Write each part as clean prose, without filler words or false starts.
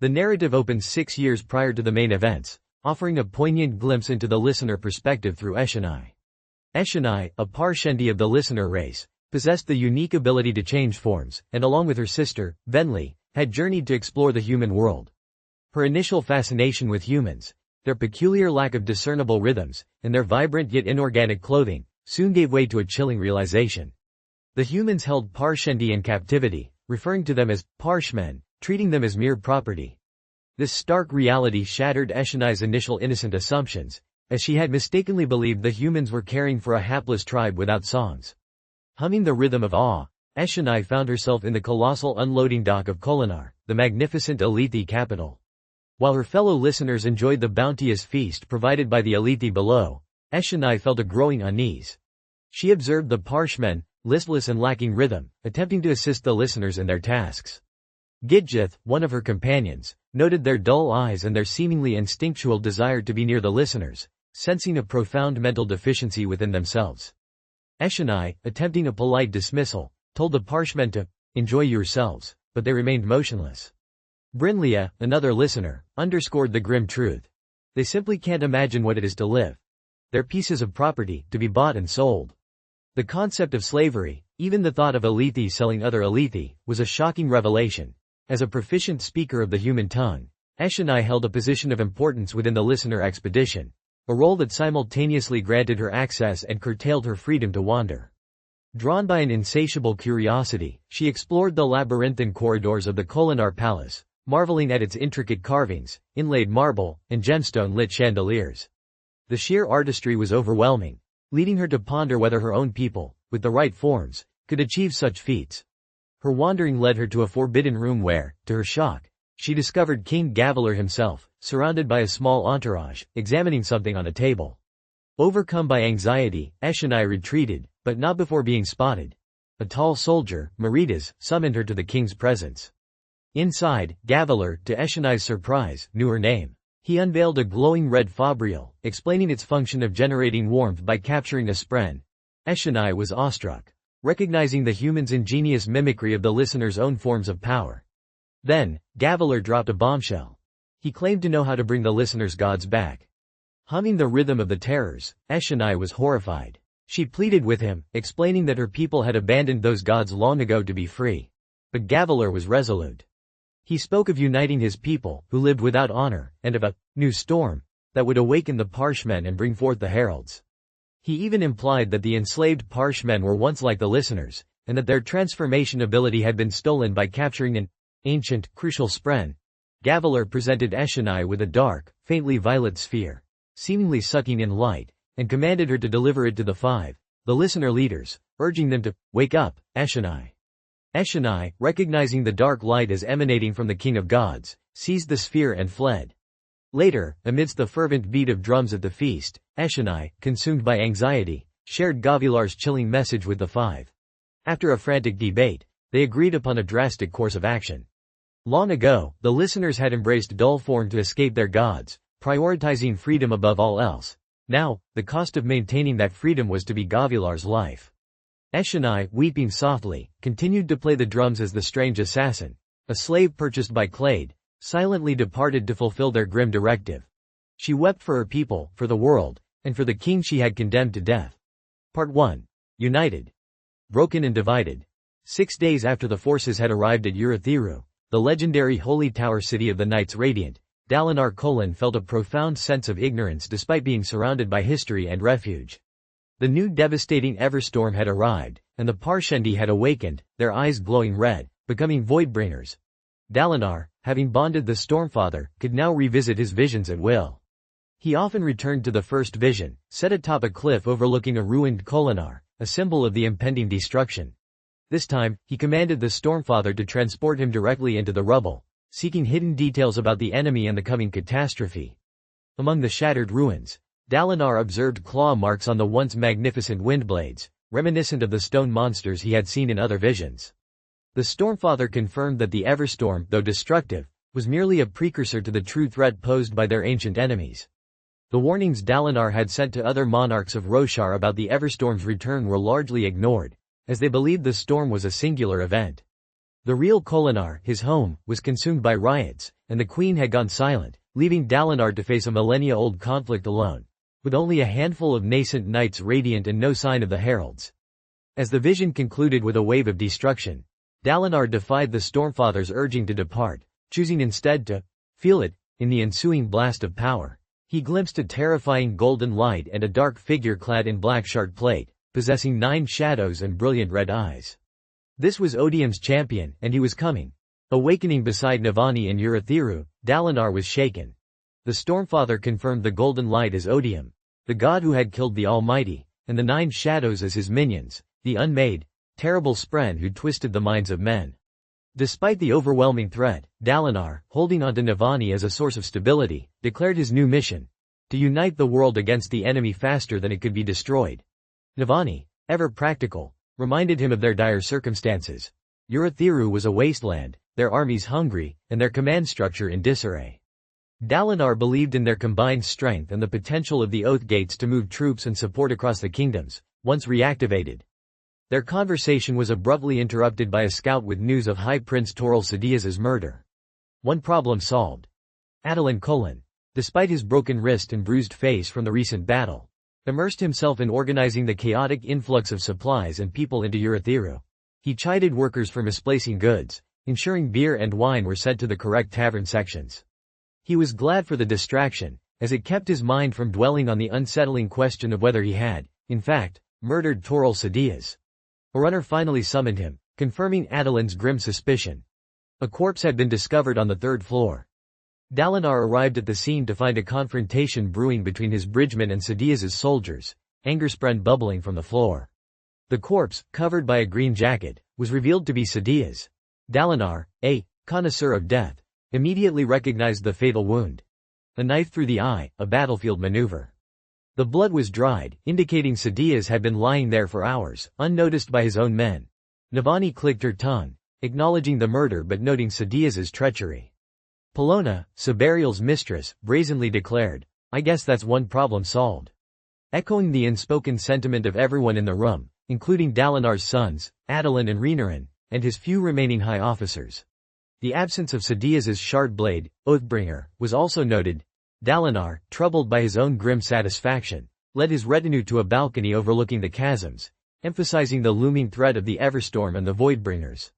The narrative opens 6 years prior to the main events, offering a poignant glimpse into the listener perspective through Eshonai. Eshonai, a Parshendi of the listener race, possessed the unique ability to change forms, and along with her sister, Venli, had journeyed to explore the human world. Her initial fascination with humans, their peculiar lack of discernible rhythms, and their vibrant yet inorganic clothing, soon gave way to a chilling realization. The humans held Parshendi in captivity, referring to them as Parshmen, treating them as mere property. This stark reality shattered Eshonai's initial innocent assumptions, as she had mistakenly believed the humans were caring for a hapless tribe without songs. Humming the rhythm of awe, Eshonai found herself in the colossal unloading dock of Kholinar, the magnificent Alethi capital. While her fellow listeners enjoyed the bounteous feast provided by the Alethi below, Eshonai felt a growing unease. She observed the Parshmen, listless and lacking rhythm, attempting to assist the listeners in their tasks. Gidjeth, one of her companions, noted their dull eyes and their seemingly instinctual desire to be near the listeners, sensing a profound mental deficiency within themselves. Eshonai, attempting a polite dismissal, told the Parshmen to enjoy yourselves, but they remained motionless. Brynlia, another listener, underscored the grim truth. They simply can't imagine what it is to live. They're pieces of property, to be bought and sold. The concept of slavery, even the thought of Alethi selling other Alethi, was a shocking revelation. As a proficient speaker of the human tongue, Eshonai held a position of importance within the listener expedition, a role that simultaneously granted her access and curtailed her freedom to wander. Drawn by an insatiable curiosity, she explored the labyrinthine corridors of the Kholinar palace, marveling at its intricate carvings, inlaid marble, and gemstone-lit chandeliers. The sheer artistry was overwhelming, leading her to ponder whether her own people, with the right forms, could achieve such feats. Her wandering led her to a forbidden room where, to her shock, she discovered King Gavilar himself, surrounded by a small entourage, examining something on a table. Overcome by anxiety, Eshonai retreated, but not before being spotted. A tall soldier, Maridas, summoned her to the king's presence. Inside, Gavilar, to Eshonai's surprise, knew her name. He unveiled a glowing red fabrial, explaining its function of generating warmth by capturing a spren. Eshonai was awestruck, recognizing the human's ingenious mimicry of the listener's own forms of power. Then, Gavilar dropped a bombshell. He claimed to know how to bring the listener's gods back. Humming the rhythm of the terrors, Eshonai was horrified. She pleaded with him, explaining that her people had abandoned those gods long ago to be free. But Gavilar was resolute. He spoke of uniting his people, who lived without honor, and of a new storm that would awaken the Parshmen and bring forth the heralds. He even implied that the enslaved Parshmen were once like the listeners, and that their transformation ability had been stolen by capturing an ancient, crucial spren. Gavilar presented Eshonai with a dark, faintly violet sphere, seemingly sucking in light, and commanded her to deliver it to the listener leaders, urging them to wake up, Eshonai. Eshonai, recognizing the dark light as emanating from the King of Gods, seized the sphere and fled. Later, amidst the fervent beat of drums at the feast, Eshonai, consumed by anxiety, shared Gavilar's chilling message with the five. After a frantic debate, they agreed upon a drastic course of action. Long ago, the listeners had embraced dull form to escape their gods, prioritizing freedom above all else. Now, the cost of maintaining that freedom was to be Gavilar's life. Eshonai, weeping softly, continued to play the drums as the strange assassin, a slave purchased by Clade, silently departed to fulfill their grim directive. She wept for her people, for the world, and for the king she had condemned to death. Part 1. United. Broken and divided. 6 days after the forces had arrived at Urithiru, the legendary holy tower city of the Knights Radiant, Dalinar Kholin felt a profound sense of ignorance despite being surrounded by history and refuge. The new devastating Everstorm had arrived, and the Parshendi had awakened, their eyes glowing red, becoming Voidbringers. Dalinar, having bonded the Stormfather, could now revisit his visions at will. He often returned to the first vision, set atop a cliff overlooking a ruined Kholinar, a symbol of the impending destruction. This time, he commanded the Stormfather to transport him directly into the rubble, seeking hidden details about the enemy and the coming catastrophe. Among the shattered ruins, Dalinar observed claw marks on the once magnificent windblades, reminiscent of the stone monsters he had seen in other visions. The Stormfather confirmed that the Everstorm, though destructive, was merely a precursor to the true threat posed by their ancient enemies. The warnings Dalinar had sent to other monarchs of Roshar about the Everstorm's return were largely ignored, as they believed the storm was a singular event. The real Kholinar, his home, was consumed by riots, and the queen had gone silent, leaving Dalinar to face a millennia-old conflict alone, with only a handful of nascent knights radiant and no sign of the heralds. As the vision concluded with a wave of destruction, Dalinar defied the Stormfather's urging to depart, choosing instead to feel it. In the ensuing blast of power, he glimpsed a terrifying golden light and a dark figure clad in black shard plate, possessing 9 shadows and brilliant red eyes. This was Odium's champion, and he was coming. Awakening beside Navani and Urithiru, Dalinar was shaken. The Stormfather confirmed the golden light as Odium, the god who had killed the Almighty, and the 9 shadows as his minions, the unmade, terrible spren who twisted the minds of men. Despite the overwhelming threat, Dalinar, holding onto Navani as a source of stability, declared his new mission: to unite the world against the enemy faster than it could be destroyed. Navani, ever practical, reminded him of their dire circumstances. Urithiru was a wasteland, their armies hungry, and their command structure in disarray. Dalinar believed in their combined strength and the potential of the Oath Gates to move troops and support across the kingdoms, once reactivated. Their conversation was abruptly interrupted by a scout with news of High Prince Toril Sidiaz's murder. One problem solved. Dalinar Kholin, despite his broken wrist and bruised face from the recent battle, immersed himself in organizing the chaotic influx of supplies and people into Urithiru. He chided workers for misplacing goods, ensuring beer and wine were sent to the correct tavern sections. He was glad for the distraction, as it kept his mind from dwelling on the unsettling question of whether he had, in fact, murdered Toril Sidiaz. A runner finally summoned him, confirming Dalinar's grim suspicion. A corpse had been discovered on the 3rd floor. Dalinar arrived at the scene to find a confrontation brewing between his bridgemen and Sidiaz's soldiers, anger spren bubbling from the floor. The corpse, covered by a green jacket, was revealed to be Sidiaz. Dalinar, a connoisseur of death, immediately recognized the fatal wound. A knife through the eye, a battlefield maneuver. The blood was dried, indicating Sidiaz had been lying there for hours, unnoticed by his own men. Navani clicked her tongue, acknowledging the murder but noting Sidiaz's treachery. Pelona, Sabarial's mistress, brazenly declared, "I guess that's one problem solved." Echoing the unspoken sentiment of everyone in the room, including Dalinar's sons, Adalin and Renarin, and his few remaining high officers. The absence of Sidiaz's shard blade, Oathbringer, was also noted. Dalinar, troubled by his own grim satisfaction, led his retinue to a balcony overlooking the chasms, emphasizing the looming threat of the Everstorm and the Voidbringers.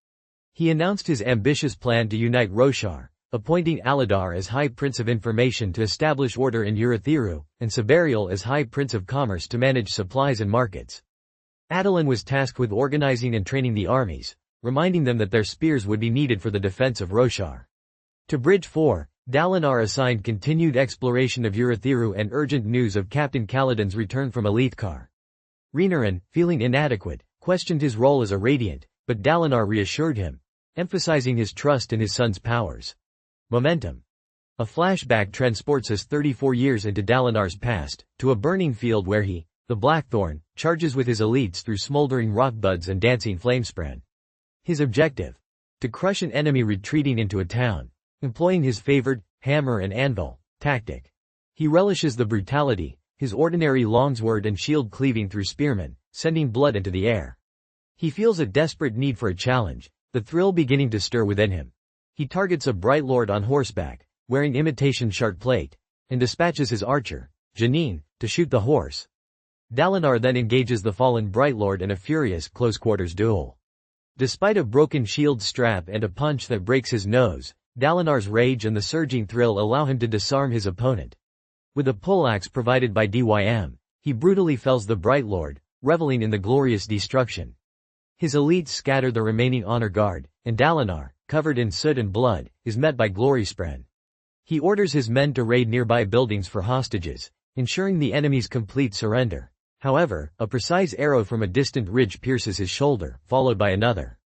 He announced his ambitious plan to unite Roshar, appointing Aladar as High Prince of Information to establish order in Urithiru, and Sabarial as High Prince of Commerce to manage supplies and markets. Adalin was tasked with organizing and training the armies, reminding them that their spears would be needed for the defense of Roshar. To Bridge 4, Dalinar assigned continued exploration of Urithiru and urgent news of Captain Kaladin's return from Alethkar. Renarin, feeling inadequate, questioned his role as a Radiant, but Dalinar reassured him, emphasizing his trust in his son's powers. Momentum. A flashback transports us 34 years into Dalinar's past, to a burning field where he, the Blackthorn, charges with his elites through smoldering rock buds and dancing flamespren. His objective? To crush an enemy retreating into a town, employing his favored hammer and anvil tactic. He relishes the brutality, his ordinary longsword and shield cleaving through spearmen, sending blood into the air. He feels a desperate need for a challenge, the thrill beginning to stir within him. He targets a Bright Lord on horseback, wearing imitation shard plate, and dispatches his archer, Janine, to shoot the horse. Dalinar then engages the fallen Bright Lord in a furious close-quarters duel. Despite a broken shield strap and a punch that breaks his nose, Dalinar's rage and the surging thrill allow him to disarm his opponent. With a poleaxe provided by Dym, he brutally fells the Bright Lord, reveling in the glorious destruction. His elites scatter the remaining honor guard, and Dalinar, covered in soot and blood, is met by Gloryspren. He orders his men to raid nearby buildings for hostages, ensuring the enemy's complete surrender. However, a precise arrow from a distant ridge pierces his shoulder, followed by another.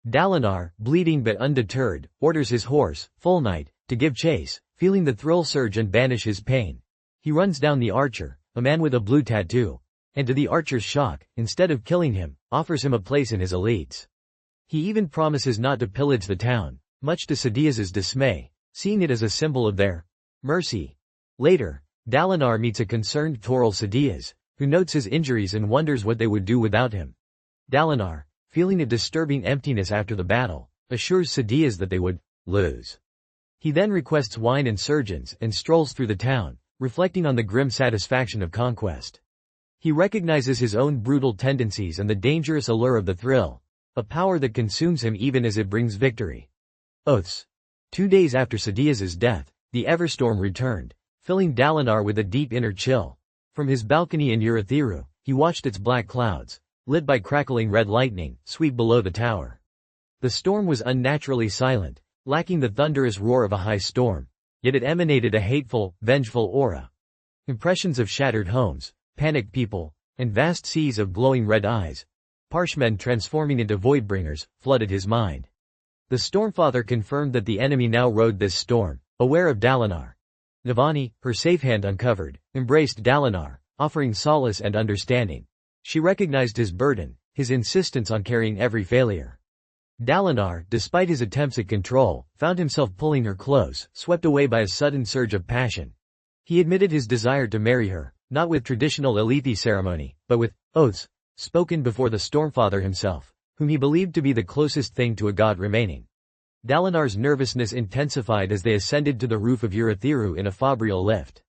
Dalinar, bleeding but undeterred, orders his horse, Full Knight, to give chase, feeling the thrill surge and banish his pain. He runs down the archer, a man with a blue tattoo, and to the archer's shock, instead of killing him, offers him a place in his elites. He even promises not to pillage the town, much to Sidiaz's dismay, seeing it as a symbol of their mercy. Later, Dalinar meets a concerned Toril Sidiaz, who notes his injuries and wonders what they would do without him. Dalinar, feeling a disturbing emptiness after the battle, assures Sadeas that they would lose. He then requests wine and surgeons and strolls through the town, reflecting on the grim satisfaction of conquest. He recognizes his own brutal tendencies and the dangerous allure of the thrill, a power that consumes him even as it brings victory. Oaths. 2 days after Sadeas's death, the Everstorm returned, filling Dalinar with a deep inner chill. From his balcony in Urithiru, he watched its black clouds, lit by crackling red lightning, sweep below the tower. The storm was unnaturally silent, lacking the thunderous roar of a high storm, yet it emanated a hateful, vengeful aura. Impressions of shattered homes, panicked people, and vast seas of glowing red eyes, Parshmen transforming into Voidbringers, flooded his mind. The Stormfather confirmed that the enemy now rode this storm, aware of Dalinar. Navani, her safe hand uncovered, embraced Dalinar, offering solace and understanding. She recognized his burden, his insistence on carrying every failure. Dalinar, despite his attempts at control, found himself pulling her close, swept away by a sudden surge of passion. He admitted his desire to marry her, not with traditional Alethi ceremony, but with oaths, spoken before the Stormfather himself, whom he believed to be the closest thing to a god remaining. Dalinar's nervousness intensified as they ascended to the roof of Urithiru in a fabrial lift.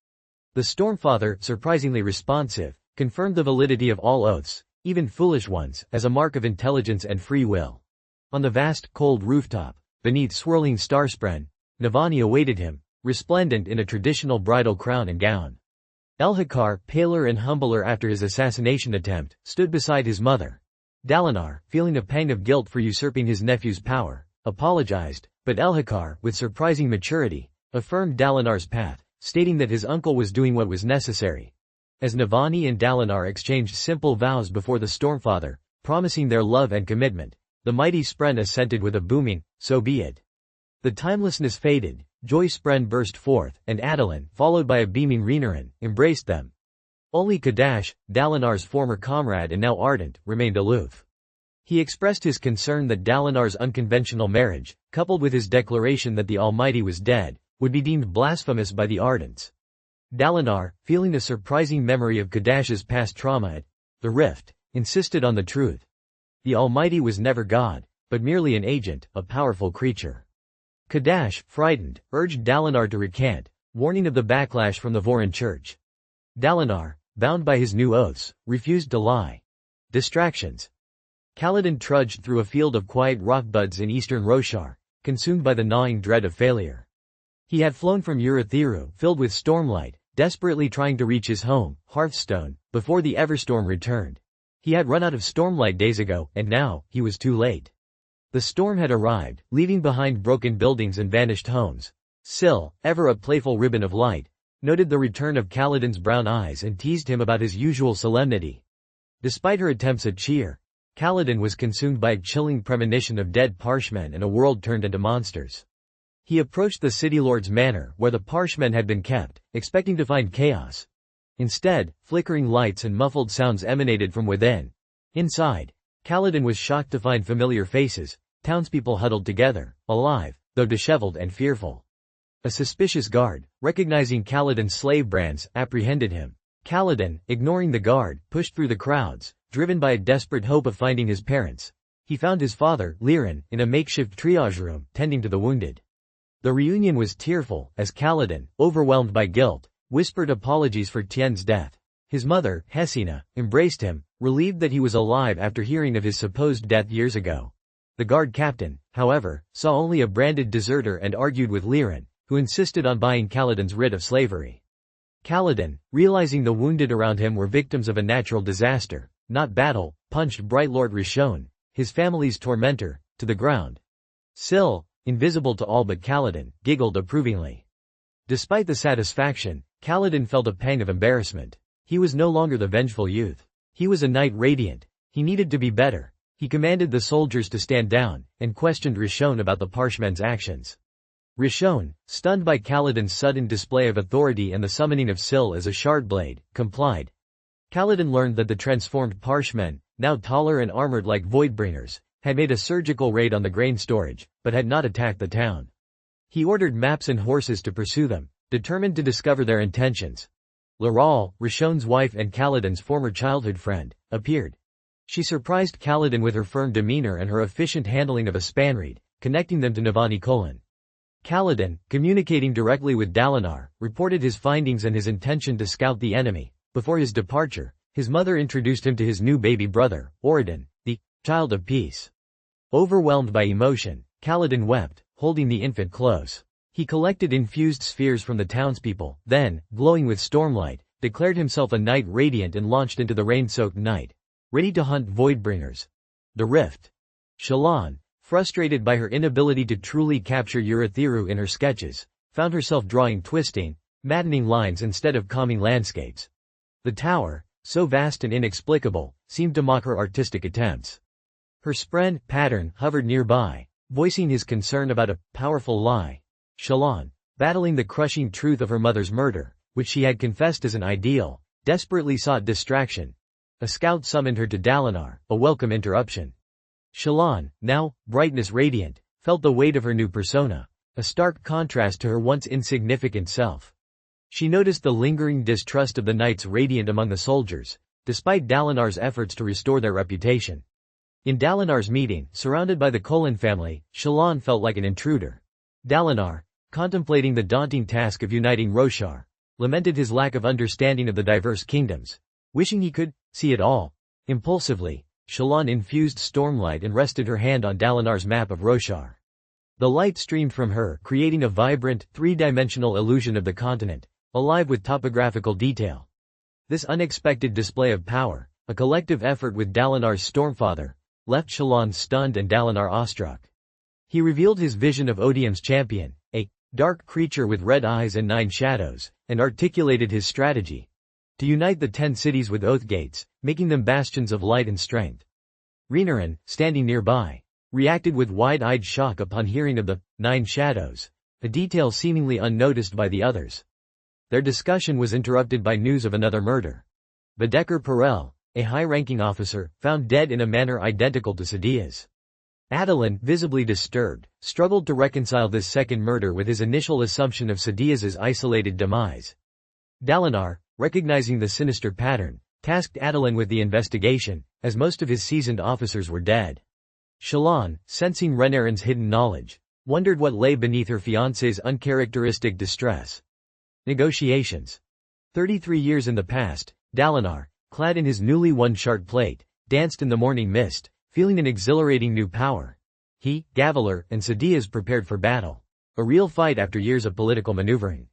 The Stormfather, surprisingly responsive, confirmed the validity of all oaths, even foolish ones, as a mark of intelligence and free will. On the vast, cold rooftop, beneath swirling starspren, Navani awaited him, resplendent in a traditional bridal crown and gown. Elhokar, paler and humbler after his assassination attempt, stood beside his mother. Dalinar, feeling a pang of guilt for usurping his nephew's power, apologized, but Elhokar, with surprising maturity, affirmed Dalinar's path, stating that his uncle was doing what was necessary. As Navani and Dalinar exchanged simple vows before the Stormfather, promising their love and commitment, the mighty Spren assented with a booming, "So be it." The timelessness faded, joy Spren burst forth, and Adolin, followed by a beaming Renarin, embraced them. Only Kadash, Dalinar's former comrade and now ardent, remained aloof. He expressed his concern that Dalinar's unconventional marriage, coupled with his declaration that the Almighty was dead, would be deemed blasphemous by the Ardents. Dalinar, feeling a surprising memory of Kadash's past trauma at the Rift, insisted on the truth. The Almighty was never God, but merely an agent, a powerful creature. Kadash, frightened, urged Dalinar to recant, warning of the backlash from the Vorin Church. Dalinar, bound by his new oaths, refused to lie. Distractions. Kaladin trudged through a field of quiet rockbuds in eastern Roshar, consumed by the gnawing dread of failure. He had flown from Urithiru, filled with stormlight, desperately trying to reach his home, Hearthstone, before the Everstorm returned. He had run out of stormlight days ago, and now, he was too late. The storm had arrived, leaving behind broken buildings and vanished homes. Syl, ever a playful ribbon of light, noted the return of Kaladin's brown eyes and teased him about his usual solemnity. Despite her attempts at cheer, Kaladin was consumed by a chilling premonition of dead Parshmen and a world turned into monsters. He approached the city lord's manor where the Parshmen had been kept, expecting to find chaos. Instead, flickering lights and muffled sounds emanated from within. Inside, Kaladin was shocked to find familiar faces, townspeople huddled together, alive, though disheveled and fearful. A suspicious guard, recognizing Kaladin's slave brands, apprehended him. Kaladin, ignoring the guard, pushed through the crowds, driven by a desperate hope of finding his parents. He found his father, Lirin, in a makeshift triage room, tending to the wounded. The reunion was tearful, as Kaladin, overwhelmed by guilt, whispered apologies for Tien's death. His mother, Hesina, embraced him, relieved that he was alive after hearing of his supposed death years ago. The guard captain, however, saw only a branded deserter and argued with Lirin, who insisted on buying Kaladin's writ of slavery. Kaladin, realizing the wounded around him were victims of a natural disaster, not battle, punched Bright Lord Rishon, his family's tormentor, to the ground. Syl, invisible to all but Kaladin, giggled approvingly. Despite the satisfaction, Kaladin felt a pang of embarrassment. He was no longer the vengeful youth. He was a knight radiant. He needed to be better. He commanded the soldiers to stand down, and questioned Rishon about the Parshmen's actions. Rishon, stunned by Kaladin's sudden display of authority and the summoning of Syl as a shardblade, complied. Kaladin learned that the transformed Parshmen, now taller and armored like Voidbringers, had made a surgical raid on the grain storage, but had not attacked the town. He ordered maps and horses to pursue them, determined to discover their intentions. Laral, Rishon's wife and Kaladin's former childhood friend, appeared. She surprised Kaladin with her firm demeanor and her efficient handling of a spanreed, connecting them to Dalinar Kholin. Kaladin, communicating directly with Dalinar, reported his findings and his intention to scout the enemy. Before his departure, his mother introduced him to his new baby brother, Oradin, the child of peace. Overwhelmed by emotion, Kaladin wept, holding the infant close. He collected infused spheres from the townspeople, then, glowing with stormlight, declared himself a knight radiant and launched into the rain-soaked night, ready to hunt Voidbringers. The Rift. Shallan, frustrated by her inability to truly capture Urithiru in her sketches, found herself drawing twisting, maddening lines instead of calming landscapes. The tower, so vast and inexplicable, seemed to mock her artistic attempts. Her spren pattern hovered nearby, voicing his concern about a powerful lie. Shallan, battling the crushing truth of her mother's murder, which she had confessed as an ideal, desperately sought distraction. A scout summoned her to Dalinar, a welcome interruption. Shallan, now, brightness radiant, felt the weight of her new persona, a stark contrast to her once insignificant self. She noticed the lingering distrust of the knights radiant among the soldiers, despite Dalinar's efforts to restore their reputation. In Dalinar's meeting, surrounded by the Kholin family, Shallan felt like an intruder. Dalinar, contemplating the daunting task of uniting Roshar, lamented his lack of understanding of the diverse kingdoms. Wishing he could see it all. Impulsively, Shallan infused stormlight and rested her hand on Dalinar's map of Roshar. The light streamed from her, creating a vibrant, three-dimensional illusion of the continent, alive with topographical detail. This unexpected display of power, a collective effort with Dalinar's Stormfather, left Shallan stunned and Dalinar awestruck. He revealed his vision of Odium's champion, a dark creature with red eyes and 9 shadows, and articulated his strategy. To unite the 10 cities with oath gates, making them bastions of light and strength. Renarin, standing nearby, reacted with wide-eyed shock upon hearing of the 9 shadows, a detail seemingly unnoticed by the others. Their discussion was interrupted by news of another murder. Bedecker Perel, a high-ranking officer, found dead in a manner identical to Sadia's. Adolin, visibly disturbed, struggled to reconcile this second murder with his initial assumption of Sadia's isolated demise. Dalinar, recognizing the sinister pattern, tasked Adolin with the investigation, as most of his seasoned officers were dead. Shallan, sensing Renarin's hidden knowledge, wondered what lay beneath her fiancé's uncharacteristic distress. Negotiations. 33 years in the past, Dalinar, clad in his newly won shard plate, danced in the morning mist, feeling an exhilarating new power. He, Gavilar, and Sadia's prepared for battle. A real fight after years of political maneuvering.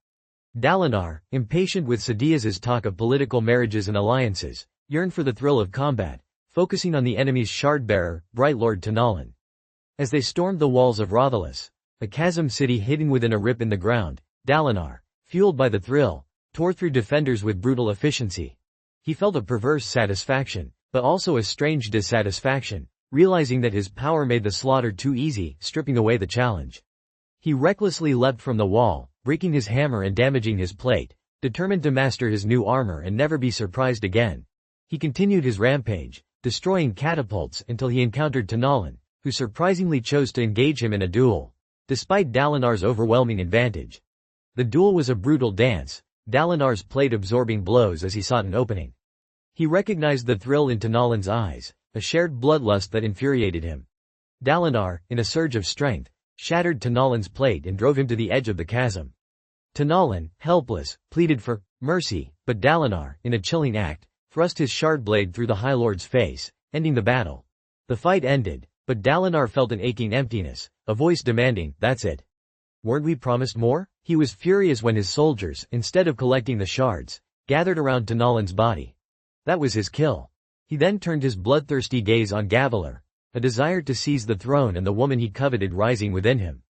Dalinar, impatient with Sadia's talk of political marriages and alliances, yearned for the thrill of combat, focusing on the enemy's shard-bearer, Bright Lord Tanalan. As they stormed the walls of Rothalis, a chasm city hidden within a rip in the ground, Dalinar, fueled by the thrill, tore through defenders with brutal efficiency. He felt a perverse satisfaction, but also a strange dissatisfaction, realizing that his power made the slaughter too easy, stripping away the challenge. He recklessly leapt from the wall, breaking his hammer and damaging his plate, determined to master his new armor and never be surprised again. He continued his rampage, destroying catapults until he encountered Tanalan, who surprisingly chose to engage him in a duel, despite Dalinar's overwhelming advantage. The duel was a brutal dance, Dalinar's plate absorbing blows as he sought an opening. He recognized the thrill in Tanalan's eyes, a shared bloodlust that infuriated him. Dalinar, in a surge of strength, shattered Tanalan's plate and drove him to the edge of the chasm. Tanalan, helpless, pleaded for mercy, but Dalinar, in a chilling act, thrust his shard blade through the High Lord's face, ending the battle. The fight ended, but Dalinar felt an aching emptiness, a voice demanding, "That's it. Weren't we promised more?" He was furious when his soldiers, instead of collecting the shards, gathered around Tanalan's body. That was his kill. He then turned his bloodthirsty gaze on Gavilar, a desire to seize the throne and the woman he coveted rising within him.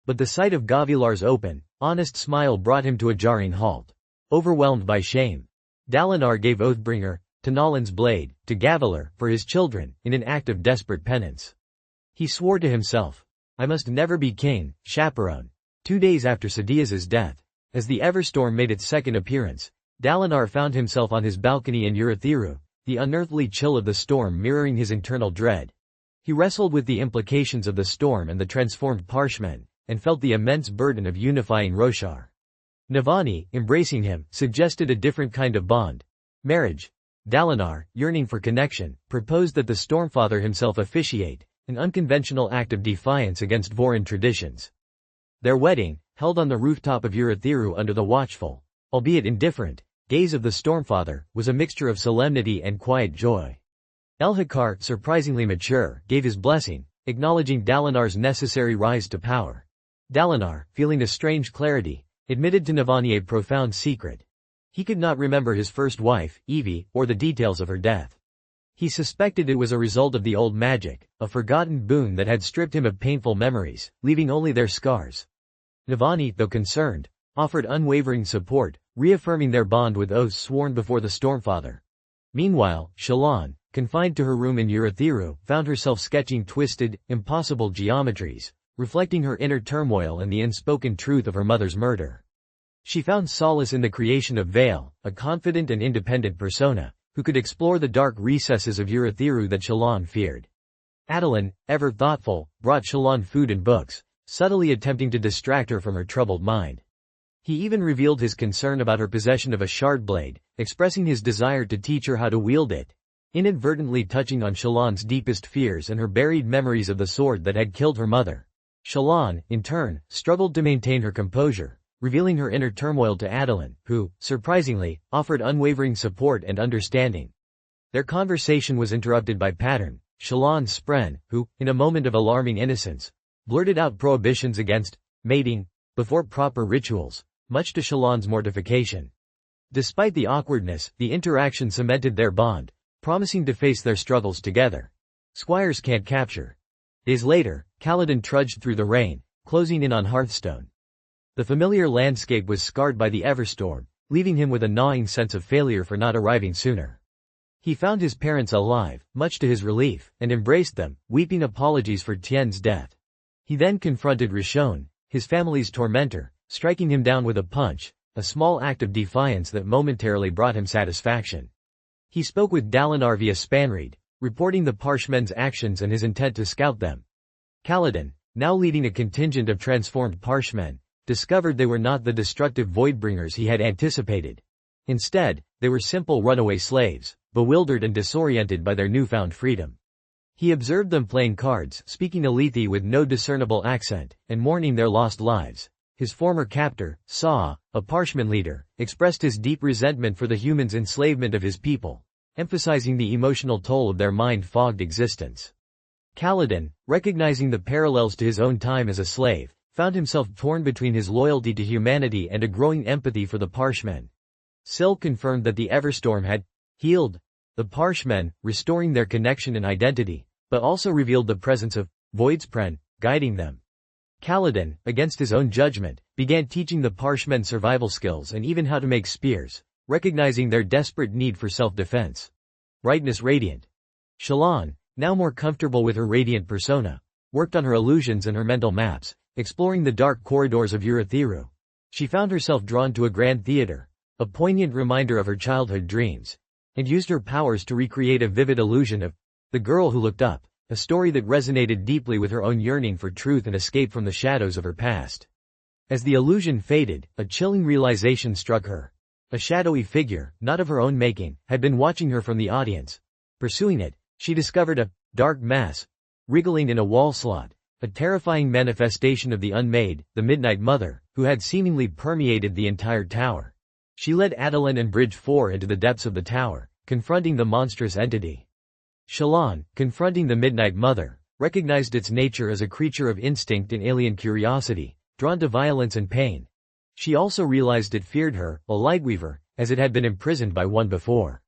But the sight of Gavilar's open, honest smile brought him to a jarring halt. Overwhelmed by shame, Dalinar gave Oathbringer, Tanalan's blade, to Gavilar, for his children, in an act of desperate penance. He swore to himself, "I must never be king, chaperone." 2 days after Sadia's death, as the Everstorm made its second appearance, Dalinar found himself on his balcony in Urithiru, the unearthly chill of the storm mirroring his internal dread. He wrestled with the implications of the storm and the transformed Parshmen, and felt the immense burden of unifying Roshar. Navani, embracing him, suggested a different kind of bond. Marriage. Dalinar, yearning for connection, proposed that the Stormfather himself officiate, an unconventional act of defiance against Vorin traditions. Their wedding, held on the rooftop of Urithiru under the watchful, albeit indifferent, gaze of the Stormfather, was a mixture of solemnity and quiet joy. Elhokar, surprisingly mature, gave his blessing, acknowledging Dalinar's necessary rise to power. Dalinar, feeling a strange clarity, admitted to Navani a profound secret. He could not remember his first wife, Evie, or the details of her death. He suspected it was a result of the old magic, a forgotten boon that had stripped him of painful memories, leaving only their scars. Navani, though concerned, offered unwavering support, reaffirming their bond with oaths sworn before the Stormfather. Meanwhile, Shallan, confined to her room in Urithiru, found herself sketching twisted, impossible geometries, reflecting her inner turmoil and the unspoken truth of her mother's murder. She found solace in the creation of Veil, a confident and independent persona, who could explore the dark recesses of Urithiru that Shallan feared. Adolin, ever thoughtful, brought Shallan food and books, subtly attempting to distract her from her troubled mind. He even revealed his concern about her possession of a shard blade, expressing his desire to teach her how to wield it, inadvertently touching on Shallan's deepest fears and her buried memories of the sword that had killed her mother. Shallan, in turn, struggled to maintain her composure, revealing her inner turmoil to Adolin, who, surprisingly, offered unwavering support and understanding. Their conversation was interrupted by Pattern, Shallan's spren, who, in a moment of alarming innocence, blurted out prohibitions against mating before proper rituals, much to Shallan's mortification. Despite the awkwardness, the interaction cemented their bond, promising to face their struggles together. Squires can't capture. Days later, Kaladin trudged through the rain, closing in on Hearthstone. The familiar landscape was scarred by the Everstorm, leaving him with a gnawing sense of failure for not arriving sooner. He found his parents alive, much to his relief, and embraced them, weeping apologies for Tien's death. He then confronted Rishon, his family's tormentor, striking him down with a punch, a small act of defiance that momentarily brought him satisfaction. He spoke with Dalinar via Spanreed, reporting the Parshmen's actions and his intent to scout them. Kaladin, now leading a contingent of transformed Parshmen, discovered they were not the destructive Voidbringers he had anticipated. Instead, they were simple runaway slaves, bewildered and disoriented by their newfound freedom. He observed them playing cards, speaking Alethi with no discernible accent, and mourning their lost lives. His former captor, Saw, a Parshman leader, expressed his deep resentment for the humans' enslavement of his people, emphasizing the emotional toll of their mind-fogged existence. Kaladin, recognizing the parallels to his own time as a slave, found himself torn between his loyalty to humanity and a growing empathy for the Parshmen. Syl confirmed that the Everstorm had healed the Parshmen, restoring their connection and identity, but also revealed the presence of Voidspren, guiding them. Kaladin, against his own judgment, began teaching the Parshmen survival skills and even how to make spears, recognizing their desperate need for self-defense. Brightness radiant. Shallan, now more comfortable with her radiant persona, worked on her illusions and her mental maps, exploring the dark corridors of Urithiru. She found herself drawn to a grand theater, a poignant reminder of her childhood dreams, and used her powers to recreate a vivid illusion of the girl who looked up, a story that resonated deeply with her own yearning for truth and escape from the shadows of her past. As the illusion faded, a chilling realization struck her. A shadowy figure, not of her own making, had been watching her from the audience. Pursuing it, she discovered a dark mass, wriggling in a wall slot, a terrifying manifestation of the Unmade, the Midnight Mother, who had seemingly permeated the entire tower. She led Adolin and Bridge 4 into the depths of the tower, confronting the monstrous entity. Shallan, confronting the Midnight Mother, recognized its nature as a creature of instinct and alien curiosity, drawn to violence and pain. She also realized it feared her, a Lightweaver, as it had been imprisoned by one before.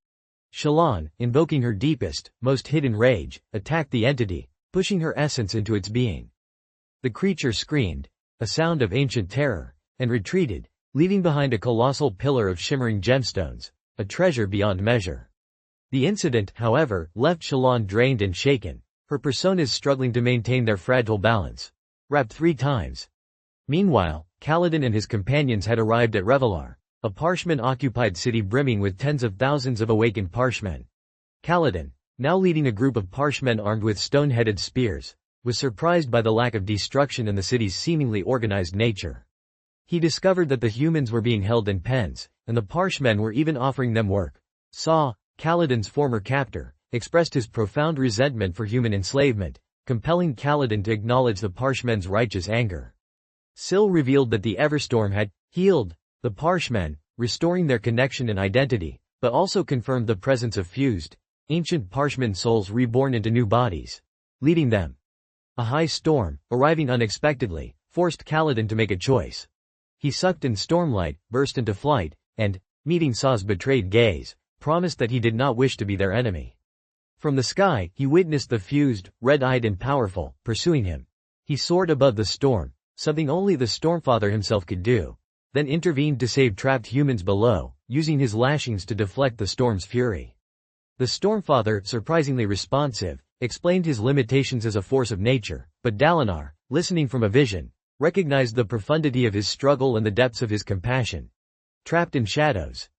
Shallan, invoking her deepest, most hidden rage, attacked the entity, pushing her essence into its being. The creature screamed, a sound of ancient terror, and retreated, leaving behind a colossal pillar of shimmering gemstones, a treasure beyond measure. The incident, however, left Shallan drained and shaken, her personas struggling to maintain their fragile balance. Rapped 3 times. Meanwhile, Kaladin and his companions had arrived at Revelar, a Parshman-occupied city brimming with tens of thousands of awakened Parshmen. Kaladin, now leading a group of Parshmen armed with stone-headed spears, was surprised by the lack of destruction in the city's seemingly organized nature. He discovered that the humans were being held in pens, and the Parshmen were even offering them work. Saw, Kaladin's former captor, expressed his profound resentment for human enslavement, compelling Kaladin to acknowledge the Parshmen's righteous anger. Syl revealed that the Everstorm had healed the Parshmen, restoring their connection and identity, but also confirmed the presence of fused, ancient Parshman souls reborn into new bodies, leading them. A high storm, arriving unexpectedly, forced Kaladin to make a choice. He sucked in Stormlight, burst into flight, and, meeting Saw's betrayed gaze, promised that he did not wish to be their enemy. From the sky, he witnessed the fused, red-eyed and powerful, pursuing him. He soared above the storm, something only the Stormfather himself could do, then intervened to save trapped humans below, using his lashings to deflect the storm's fury. The Stormfather, surprisingly responsive, explained his limitations as a force of nature, but Dalinar, listening from a vision, recognized the profundity of his struggle and the depths of his compassion. Trapped in shadows.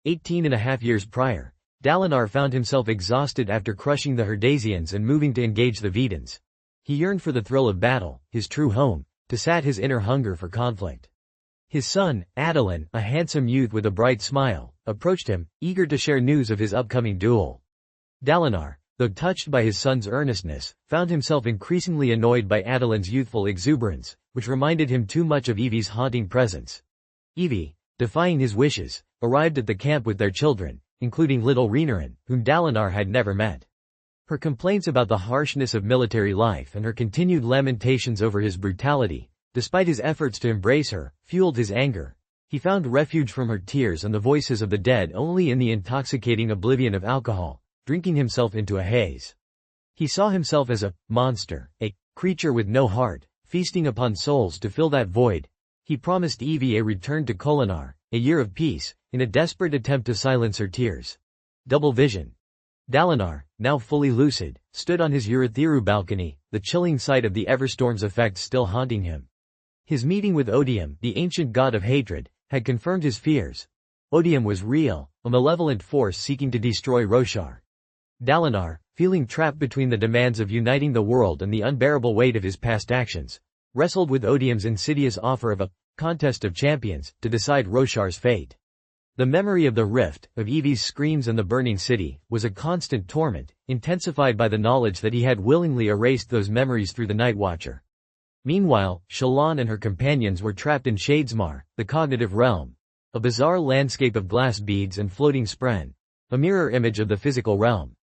18.5 years prior, Dalinar found himself exhausted after crushing the Herdasians and moving to engage the Vedans. He yearned for the thrill of battle, his true home, to sat his inner hunger for conflict. His son, Adolin, a handsome youth with a bright smile, approached him, eager to share news of his upcoming duel. Dalinar, though touched by his son's earnestness, found himself increasingly annoyed by Adolin's youthful exuberance, which reminded him too much of Evie's haunting presence. Evie, defying his wishes, arrived at the camp with their children, including little Renarin, whom Dalinar had never met. Her complaints about the harshness of military life and her continued lamentations over his brutality, despite his efforts to embrace her, fueled his anger. He found refuge from her tears and the voices of the dead only in the intoxicating oblivion of alcohol, drinking himself into a haze. He saw himself as a monster, a creature with no heart, feasting upon souls to fill that void. He promised Evie a return to Kholinar, a year of peace, in a desperate attempt to silence her tears. Double vision. Dalinar, now fully lucid, stood on his Urithiru balcony, the chilling sight of the Everstorm's effects still haunting him. His meeting with Odium, the ancient god of hatred, had confirmed his fears. Odium was real, a malevolent force seeking to destroy Roshar. Dalinar, feeling trapped between the demands of uniting the world and the unbearable weight of his past actions, wrestled with Odium's insidious offer of a contest of champions to decide Roshar's fate. The memory of the rift, of Evie's screams and the burning city, was a constant torment, intensified by the knowledge that he had willingly erased those memories through the Night Watcher. Meanwhile, Shallan and her companions were trapped in Shadesmar, the cognitive realm, a bizarre landscape of glass beads and floating spren, a mirror image of the physical realm.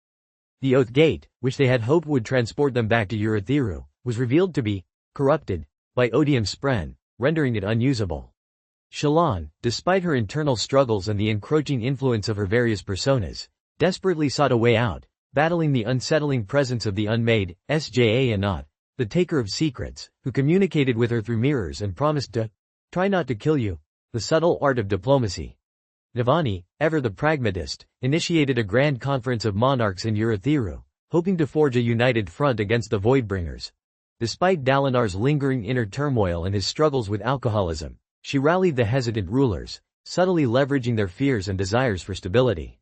The Oath Gate, which they had hoped would transport them back to Urithiru, was revealed to be corrupted by Odium Spren, rendering it unusable. Shallan, despite her internal struggles and the encroaching influence of her various personas, desperately sought a way out, battling the unsettling presence of the unmade Sja Anat, the Taker of Secrets, who communicated with her through mirrors and promised to try not to kill you, the subtle art of diplomacy. Navani, ever the pragmatist, initiated a grand conference of monarchs in Urithiru, hoping to forge a united front against the Voidbringers. Despite Dalinar's lingering inner turmoil and his struggles with alcoholism, she rallied the hesitant rulers, subtly leveraging their fears and desires for stability.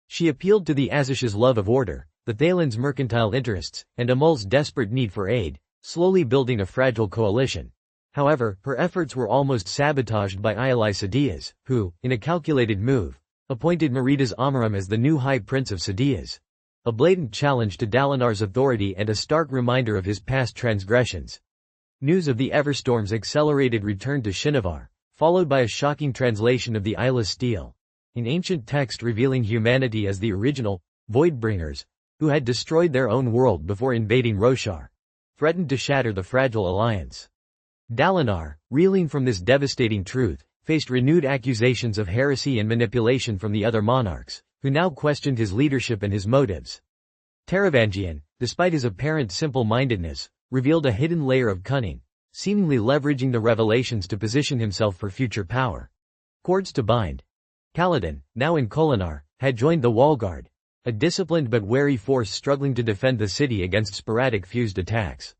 She appealed to the Azish's love of order, the Thalin's mercantile interests, and Amul's desperate need for aid, slowly building a fragile coalition. However, her efforts were almost sabotaged by Ialai Sadeas, who, in a calculated move, appointed Maridas Amaram as the new High Prince of Sadeas. A blatant challenge to Dalinar's authority and a stark reminder of his past transgressions. News of the Everstorm's accelerated return to Shinovar, followed by a shocking translation of the Isla Steel, an ancient text revealing humanity as the original Voidbringers, who had destroyed their own world before invading Roshar, threatened to shatter the fragile alliance. Dalinar, reeling from this devastating truth, faced renewed accusations of heresy and manipulation from the other monarchs, who now questioned his leadership and his motives. Taravangian, despite his apparent simple-mindedness, revealed a hidden layer of cunning, seemingly leveraging the revelations to position himself for future power. Cords to bind. Kaladin, now in Kholinar, had joined the Wallguard, a disciplined but wary force struggling to defend the city against sporadic fused attacks.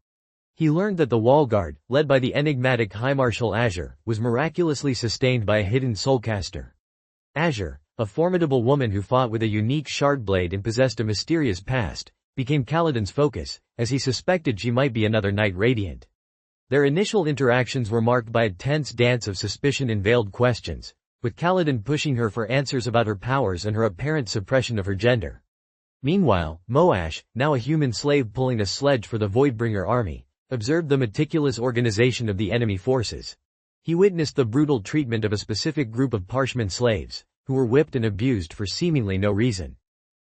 He learned that the Wallguard, led by the enigmatic High Marshal Azure, was miraculously sustained by a hidden soulcaster. Azure, a formidable woman who fought with a unique shard blade and possessed a mysterious past, became Kaladin's focus, as he suspected she might be another Knight Radiant. Their initial interactions were marked by a tense dance of suspicion and veiled questions, with Kaladin pushing her for answers about her powers and her apparent suppression of her gender. Meanwhile, Moash, now a human slave pulling a sledge for the Voidbringer army, observed the meticulous organization of the enemy forces. He witnessed the brutal treatment of a specific group of Parshman slaves, who were whipped and abused for seemingly no reason.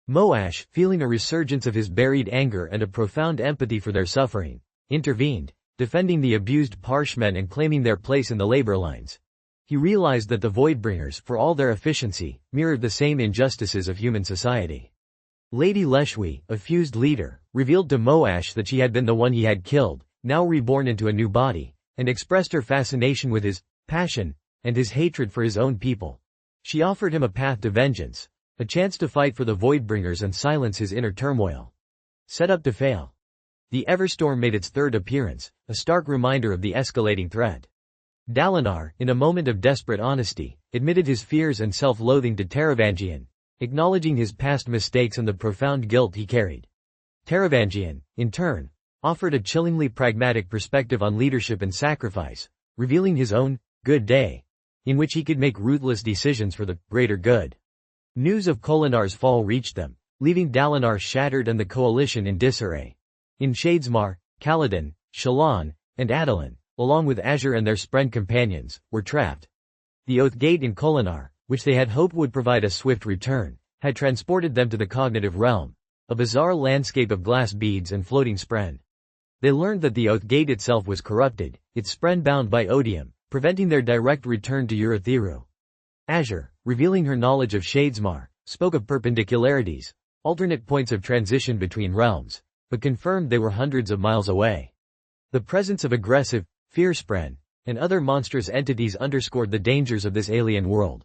Moash, feeling a resurgence of his buried anger and a profound empathy for their suffering, intervened, defending the abused Parshmen and claiming their place in the labor lines. He realized that the Voidbringers, for all their efficiency, mirrored the same injustices of human society. Lady Leshwi, a fused leader, revealed to Moash that she had been the one he had killed, now reborn into a new body, and expressed her fascination with his passion and his hatred for his own people. She offered him a path to vengeance, a chance to fight for the Voidbringers and silence his inner turmoil. Set up to fail. The Everstorm made its third appearance, a stark reminder of the escalating threat. Dalinar, in a moment of desperate honesty, admitted his fears and self-loathing to Taravangian, acknowledging his past mistakes and the profound guilt he carried. Taravangian, in turn, offered a chillingly pragmatic perspective on leadership and sacrifice, revealing his own good day, in which he could make ruthless decisions for the greater good. News of Kholinar's fall reached them, leaving Dalinar shattered and the coalition in disarray. In Shadesmar, Kaladin, Shallan, and Adolin, along with Azure and their Spren companions, were trapped. The Oath Gate in Kholinar, which they had hoped would provide a swift return, had transported them to the cognitive realm, a bizarre landscape of glass beads and floating Spren. They learned that the Oath Gate itself was corrupted, its Spren bound by odium, preventing their direct return to Urithiru. Azure, revealing her knowledge of Shadesmar, spoke of perpendicularities, alternate points of transition between realms, but confirmed they were hundreds of miles away. The presence of aggressive, fierce Spren, and other monstrous entities underscored the dangers of this alien world.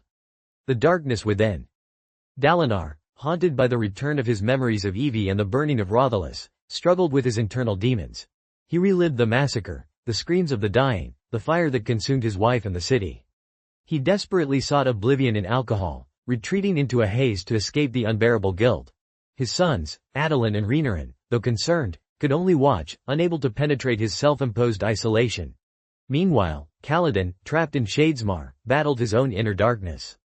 The darkness within. Dalinar, haunted by the return of his memories of Evie and the burning of Rothalis, struggled with his internal demons. He relived the massacre, the screams of the dying, the fire that consumed his wife and the city. He desperately sought oblivion in alcohol, retreating into a haze to escape the unbearable guilt. His sons, Adolin and Renarin, though concerned, could only watch, unable to penetrate his self-imposed isolation. Meanwhile, Kaladin, trapped in Shadesmar, battled his own inner darkness.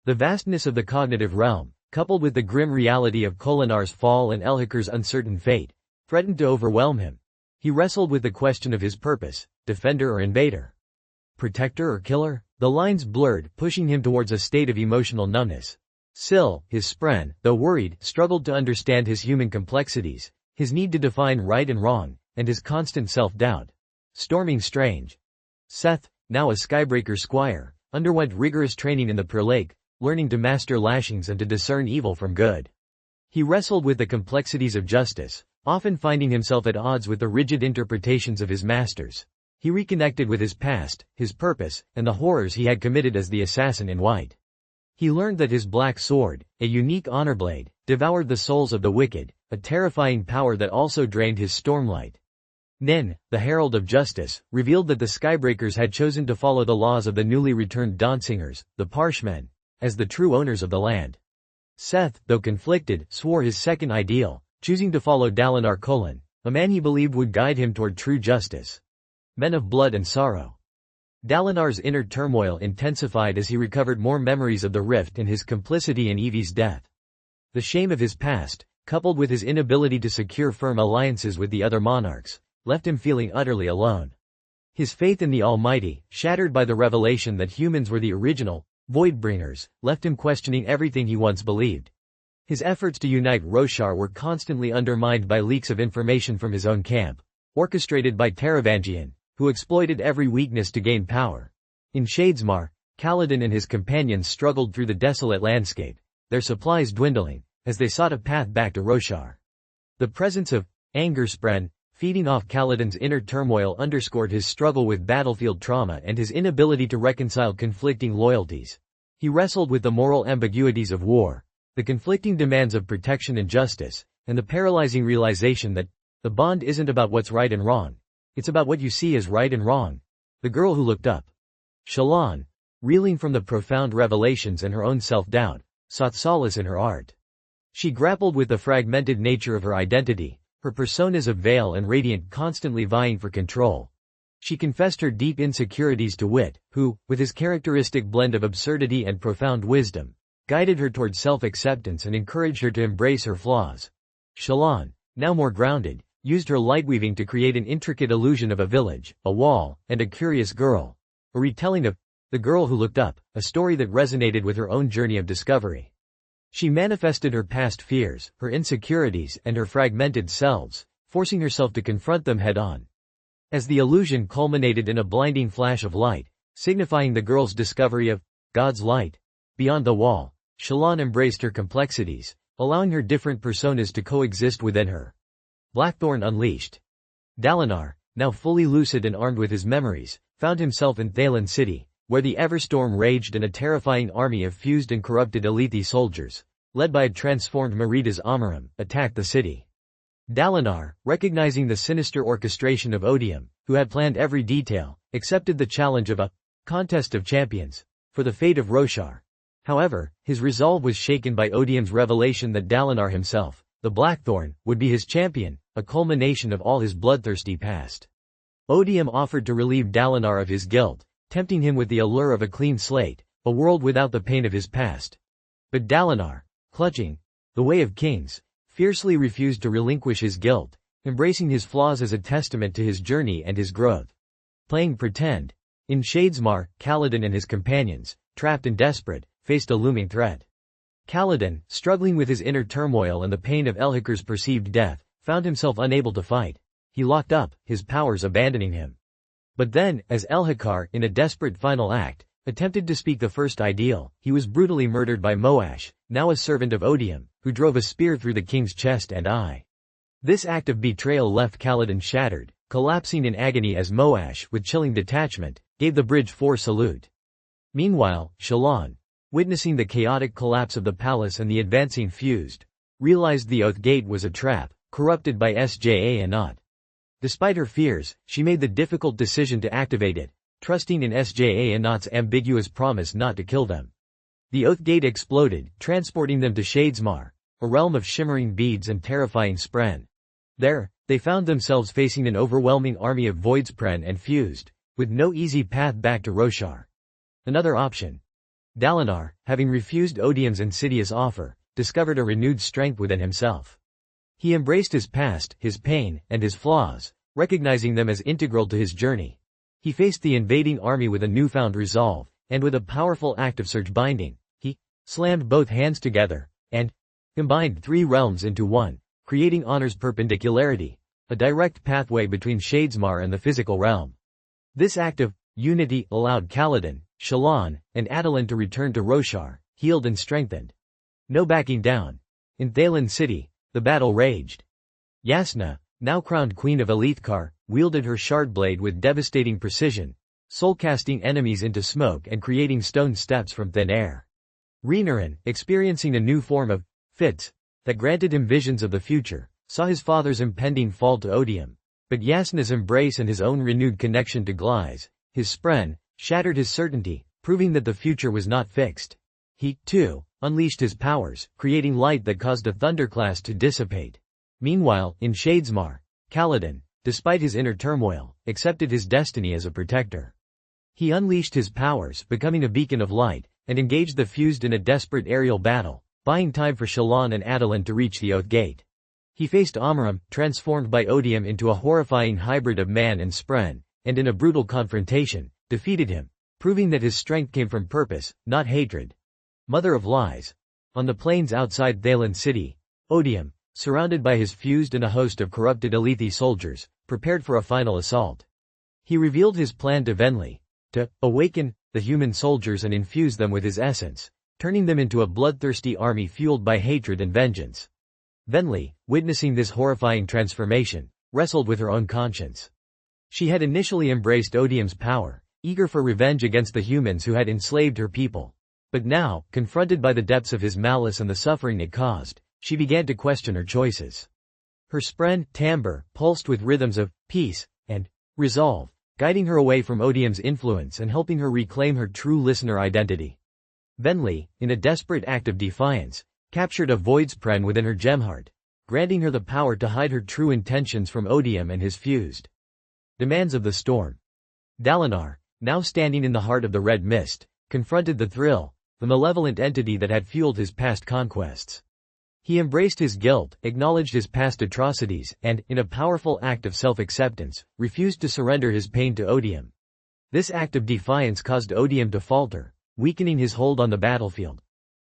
The vastness of the cognitive realm, coupled with the grim reality of Kholinar's fall and Elhikar's uncertain fate, threatened to overwhelm him. He wrestled with the question of his purpose, defender or invader. Protector or killer? The lines blurred, pushing him towards a state of emotional numbness. Syl, his Spren, though worried, struggled to understand his human complexities, his need to define right and wrong, and his constant self-doubt. Storming Strange. Seth, now a Skybreaker squire, underwent rigorous training in the Pure Lake, learning to master lashings and to discern evil from good. He wrestled with the complexities of justice, often finding himself at odds with the rigid interpretations of his masters. He reconnected with his past, his purpose, and the horrors he had committed as the assassin in white. He learned that his black sword, a unique honor blade, devoured the souls of the wicked, a terrifying power that also drained his stormlight. Nin, the herald of justice, revealed that the Skybreakers had chosen to follow the laws of the newly returned Daunsingers, the Parshmen, as the true owners of the land. Seth, though conflicted, swore his second ideal, choosing to follow Dalinar Kholin, a man he believed would guide him toward true justice. Men of blood and sorrow. Dalinar's inner turmoil intensified as he recovered more memories of the rift and his complicity in Evie's death. The shame of his past, coupled with his inability to secure firm alliances with the other monarchs, left him feeling utterly alone. His faith in the Almighty, shattered by the revelation that humans were the original Voidbringers, left him questioning everything he once believed. His efforts to unite Roshar were constantly undermined by leaks of information from his own camp, orchestrated by Taravangian, who exploited every weakness to gain power. In Shadesmar, Kaladin and his companions struggled through the desolate landscape, their supplies dwindling, as they sought a path back to Roshar. The presence of anger Spren, feeding off Kaladin's inner turmoil underscored his struggle with battlefield trauma and his inability to reconcile conflicting loyalties. He wrestled with the moral ambiguities of war, the conflicting demands of protection and justice, and the paralyzing realization that the bond isn't about what's right and wrong. It's about what you see as right and wrong. The girl who looked up. Shallan, reeling from the profound revelations and her own self-doubt, sought solace in her art. She grappled with the fragmented nature of her identity, her personas of Veil and Radiant constantly vying for control. She confessed her deep insecurities to Wit, who, with his characteristic blend of absurdity and profound wisdom, guided her toward self-acceptance and encouraged her to embrace her flaws. Shallan, now more grounded, used her lightweaving to create an intricate illusion of a village, a wall, and a curious girl. A retelling of The Girl Who Looked Up, a story that resonated with her own journey of discovery. She manifested her past fears, her insecurities, and her fragmented selves, forcing herself to confront them head-on. As the illusion culminated in a blinding flash of light, signifying the girl's discovery of God's light beyond the wall, Shallan embraced her complexities, allowing her different personas to coexist within her. Blackthorn Unleashed. Dalinar, now fully lucid and armed with his memories, found himself in Thaylen City, where the Everstorm raged and a terrifying army of fused and corrupted Alethi soldiers, led by a transformed Meridas Amaram, attacked the city. Dalinar, recognizing the sinister orchestration of Odium, who had planned every detail, accepted the challenge of a contest of champions for the fate of Roshar. However, his resolve was shaken by Odium's revelation that Dalinar himself, the Blackthorn, would be his champion, a culmination of all his bloodthirsty past. Odium offered to relieve Dalinar of his guilt, tempting him with the allure of a clean slate, a world without the pain of his past. But Dalinar, clutching the way of kings, fiercely refused to relinquish his guilt, embracing his flaws as a testament to his journey and his growth. Playing pretend. In Shadesmar, Kaladin and his companions, trapped and desperate, faced a looming threat. Kaladin, struggling with his inner turmoil and the pain of Elhikar's perceived death, found himself unable to fight. He locked up, his powers abandoning him. But then, as Elhikar, in a desperate final act, attempted to speak the first ideal, he was brutally murdered by Moash, now a servant of Odium, who drove a spear through the king's chest and eye. This act of betrayal left Kaladin shattered, collapsing in agony as Moash, with chilling detachment, gave the bridge 4 salute. Meanwhile, Shallan, witnessing the chaotic collapse of the palace and the advancing fused, realized the Oath Gate was a trap, corrupted by Sja Anat. Despite her fears, she made the difficult decision to activate it, trusting in Sja Anat's ambiguous promise not to kill them. The Oath Gate exploded, transporting them to Shadesmar, a realm of shimmering beads and terrifying spren. There, they found themselves facing an overwhelming army of Voidspren and fused, with no easy path back to Roshar. Another option. Dalinar, having refused Odium's insidious offer, discovered a renewed strength within himself. He embraced his past, his pain, and his flaws, recognizing them as integral to his journey. He faced the invading army with a newfound resolve, and with a powerful act of surge binding, he slammed both hands together, and combined 3 realms into one, creating Honor's perpendicularity, a direct pathway between Shadesmar and the physical realm. This act of unity allowed Kaladin, Shallan, and Adolin to return to Roshar, healed and strengthened. No backing down. In Thaylen City, the battle raged. Yasna, now crowned Queen of Alethkar, wielded her shardblade with devastating precision, soul-casting enemies into smoke and creating stone steps from thin air. Renarin, experiencing a new form of fits that granted him visions of the future, saw his father's impending fall to Odium. But Yasna's embrace and his own renewed connection to Glyze, his spren, shattered his certainty, proving that the future was not fixed. He, too, unleashed his powers, creating light that caused a thunderclast to dissipate. Meanwhile, in Shadesmar, Kaladin, despite his inner turmoil, accepted his destiny as a protector. He unleashed his powers, becoming a beacon of light, and engaged the fused in a desperate aerial battle, buying time for Shallan and Adolin to reach the Oath Gate. He faced Amaram, transformed by Odium into a horrifying hybrid of man and spren, and in a brutal confrontation, defeated him, proving that his strength came from purpose, not hatred. Mother of Lies. On the plains outside Thaylen City, Odium, surrounded by his fused and a host of corrupted Alethi soldiers, prepared for a final assault. He revealed his plan to Venli, to awaken the human soldiers and infuse them with his essence, turning them into a bloodthirsty army fueled by hatred and vengeance. Venli, witnessing this horrifying transformation, wrestled with her own conscience. She had initially embraced Odium's power, eager for revenge against the humans who had enslaved her people. But now, confronted by the depths of his malice and the suffering it caused, she began to question her choices. Her spren, timbre, pulsed with rhythms of peace and resolve, guiding her away from Odium's influence and helping her reclaim her true listener identity. Venli, in a desperate act of defiance, captured a Voidspren within her gemheart, granting her the power to hide her true intentions from Odium and his fused. Demands of the Storm. Dalinar, now standing in the heart of the Red Mist, confronted the thrill, the malevolent entity that had fueled his past conquests. He embraced his guilt, acknowledged his past atrocities, and, in a powerful act of self-acceptance, refused to surrender his pain to Odium. This act of defiance caused Odium to falter, weakening his hold on the battlefield.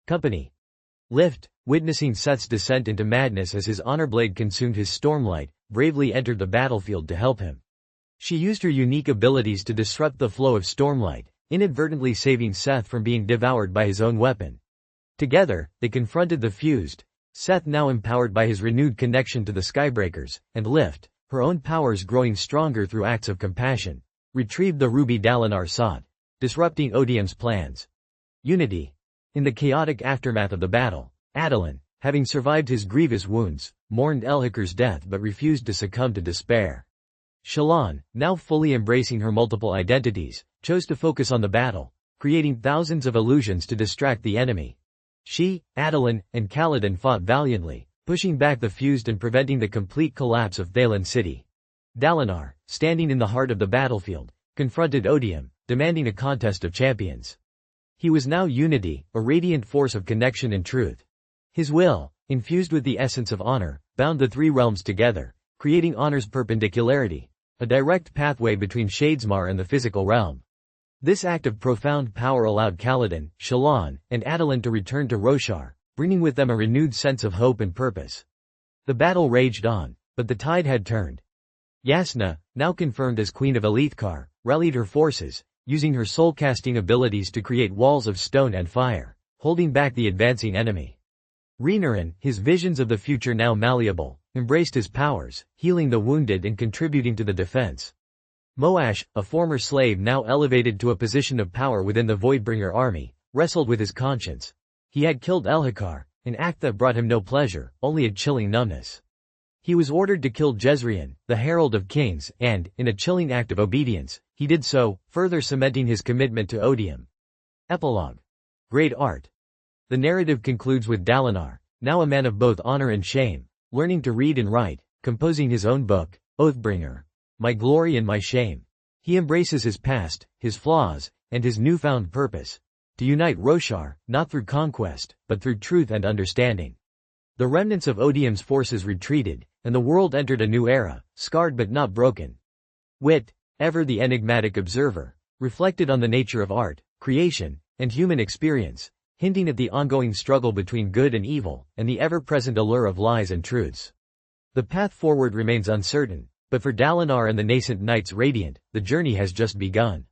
Company. Lift, witnessing Seth's descent into madness as his honor blade consumed his stormlight, bravely entered the battlefield to help him. She used her unique abilities to disrupt the flow of stormlight, inadvertently saving Seth from being devoured by his own weapon. Together, they confronted the fused, Seth now empowered by his renewed connection to the Skybreakers, and Lift, her own powers growing stronger through acts of compassion, retrieved the ruby Dalinar sought, disrupting Odium's plans. Unity. In the chaotic aftermath of the battle, Adolin, having survived his grievous wounds, mourned Elhakar's death but refused to succumb to despair. Shallan, now fully embracing her multiple identities, chose to focus on the battle, creating thousands of illusions to distract the enemy. She, Adolin, and Kaladin fought valiantly, pushing back the fused and preventing the complete collapse of Thaylen City. Dalinar, standing in the heart of the battlefield, confronted Odium, demanding a contest of champions. He was now Unity, a radiant force of connection and truth. His will, infused with the essence of honor, bound the three realms together, creating honor's perpendicularity, a direct pathway between Shadesmar and the physical realm. This act of profound power allowed Kaladin, Shallan, and Adolin to return to Roshar, bringing with them a renewed sense of hope and purpose. The battle raged on, but the tide had turned. Yasna, now confirmed as Queen of Elithkar, rallied her forces, using her soul-casting abilities to create walls of stone and fire, holding back the advancing enemy. Renarin, his visions of the future now malleable, embraced his powers, healing the wounded and contributing to the defense. Moash, a former slave now elevated to a position of power within the Voidbringer army, wrestled with his conscience. He had killed Elhakar, an act that brought him no pleasure, only a chilling numbness. He was ordered to kill Jezrien, the Herald of Kings, and, in a chilling act of obedience, he did so, further cementing his commitment to Odium. Epilogue. Great art. The narrative concludes with Dalinar, now a man of both honor and shame, learning to read and write, composing his own book, Oathbringer, My Glory and My Shame. He embraces his past, his flaws, and his newfound purpose, to unite Roshar, not through conquest, but through truth and understanding. The remnants of Odium's forces retreated, and the world entered a new era, scarred but not broken. Wit, ever the enigmatic observer, reflected on the nature of art, creation, and human experience, hinting at the ongoing struggle between good and evil, and the ever-present allure of lies and truths. The path forward remains uncertain, but for Dalinar and the nascent Knights Radiant, the journey has just begun.